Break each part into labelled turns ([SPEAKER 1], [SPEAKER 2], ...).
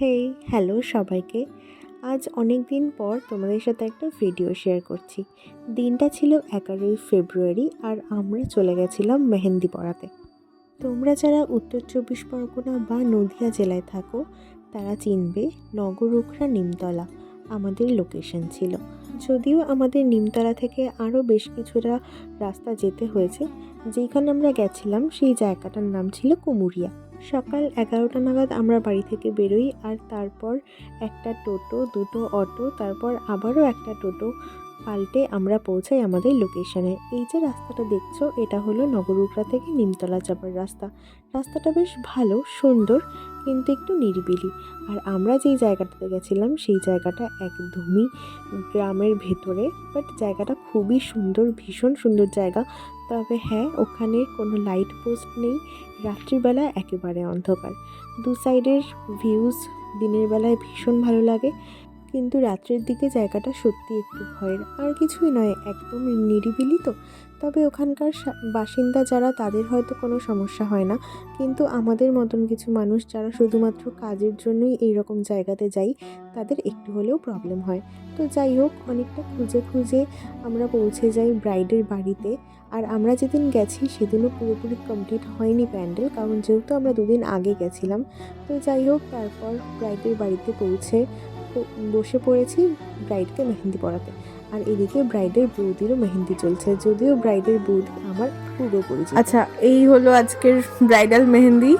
[SPEAKER 1] Hey hello সবাইকে। আজ অনেক দিন পর তোমাদের সাথে একটা ভিডিও শেয়ার করছি। দিনটা ছিল 11ই ফেব্রুয়ারি আর আমরা চলে গেছিলাম মেহেন্দি পড়াতে। তোমরা যারা উত্তর 24 পরগনা বা নদিয়া জেলায় থাকো তারা চিনবে নগরুখরা নিমতলা আমাদের লোকেশন ছিল। যদিও আমাদের নিমতলা থেকে আরও বেশ কিছুটা রাস্তা যেতে হয়েছে, যেখানে আমরা গেছিলাম সেই জায়গাটার নাম ছিল কুমুরিয়া। সকাল 11টা নাগাদ আমরা বাড়ি থেকে বেরোই, আর তারপর একটা টোটো, দুটো অটো, তারপর আবারও একটা টোটো পাল্টে আমরা পৌঁছাই আমাদের লোকেশনে। এই যে রাস্তাটা দেখছো এটা হলো নগরুখরা থেকে নিমতলা যাবার রাস্তা। রাস্তাটা বেশ ভালো, সুন্দর, কিন্তু একটু নিরিবিলি। আর আমরা যেই জায়গাটাতে গেছিলাম সেই জায়গাটা একদমই গ্রামের ভেতরে, বাট জায়গাটা খুবই সুন্দর, ভীষণ সুন্দর জায়গা। তবে হ্যাঁ, ওখানে কোনো লাইট পোস্ট নেই, রাত্রিবেলা একেবারে অন্ধকার। দু সাইডের ভিউজ দিনের বেলায় ভীষণ ভালো লাগে, কিন্তু রাত্রের দিকে জায়গাটা সত্যি একটু ভয়ের। আর কিছুই নয়, একদম নিরিবিলি তো। তবে ওখানকার বাসিন্দা যারা, তাদের হয়তো কোনো সমস্যা হয় না, কিন্তু আমাদের মতন কিছু মানুষ যারা শুধুমাত্র কাজের জন্যই এই রকম জায়গাতে যাই, তাদের একটু হলেও প্রবলেম হয়। তো যাই হোক, অনেকটা খুঁজে খুঁজে আমরা পৌঁছে যাই ব্রাইডের বাড়িতে। আর আমরা যেদিন গেছি সেদিনও পুরোপুরি কমপ্লিট হয়নি প্যান্ডেল, কারণ যেহেতু আমরা দুদিন আগে গেছিলাম। তো যাই হোক, তারপর ব্রাইডের বাড়িতে পৌঁছে বসে পড়েছি ব্রাইডকে মেহেন্দি পরাতে। আর এদিকে ব্রাইডের বৌদিরও মেহেন্দি চলছে, যদিও ব্রাইডের বৌদি আমার পূর্ব পরিচিত।
[SPEAKER 2] আচ্ছা, এই হলো আজকের ব্রাইডাল মেহেন্দি।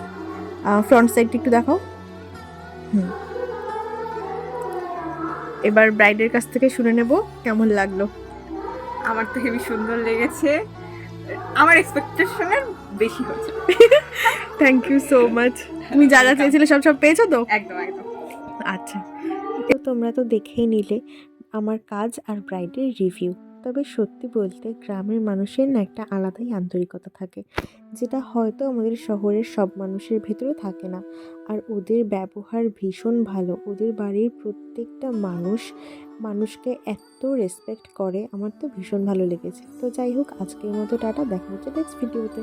[SPEAKER 2] ফ্রন্ট সাইডটা একটু দেখাও। এবার ব্রাইডের কাছ থেকে শুনে নেব কেমন লাগলো।
[SPEAKER 3] আমার তো হেবি সুন্দর লেগেছে, আমার এক্সপেকটেশনের বেশি হয়েছে।
[SPEAKER 2] Thank you so much. তুমি যা যা চেয়েছিলে সব পেয়েছো তো?
[SPEAKER 3] একদম একদম।
[SPEAKER 2] আচ্ছা,
[SPEAKER 1] তো তোমরা তো দেখেই নিলে আমার কাজ আর ব্রাইডের রিভিউ। তবে সত্যি বলতে গ্রামের মানুষের না একটা আলাদাই আন্তরিকতা থাকে, যেটা হয়তো আমাদের শহরের সব মানুষের ভেতরে থাকে না। আর ওদের ব্যবহার ভীষণ ভালো। ওদের বাড়ির প্রত্যেকটা মানুষকে এত রেসপেক্ট করে, আমার তো ভীষণ ভালো লেগেছে। তো যাই হোক, আজকের মতো টাটা, দেখা হচ্ছে নেক্সট ভিডিওতে।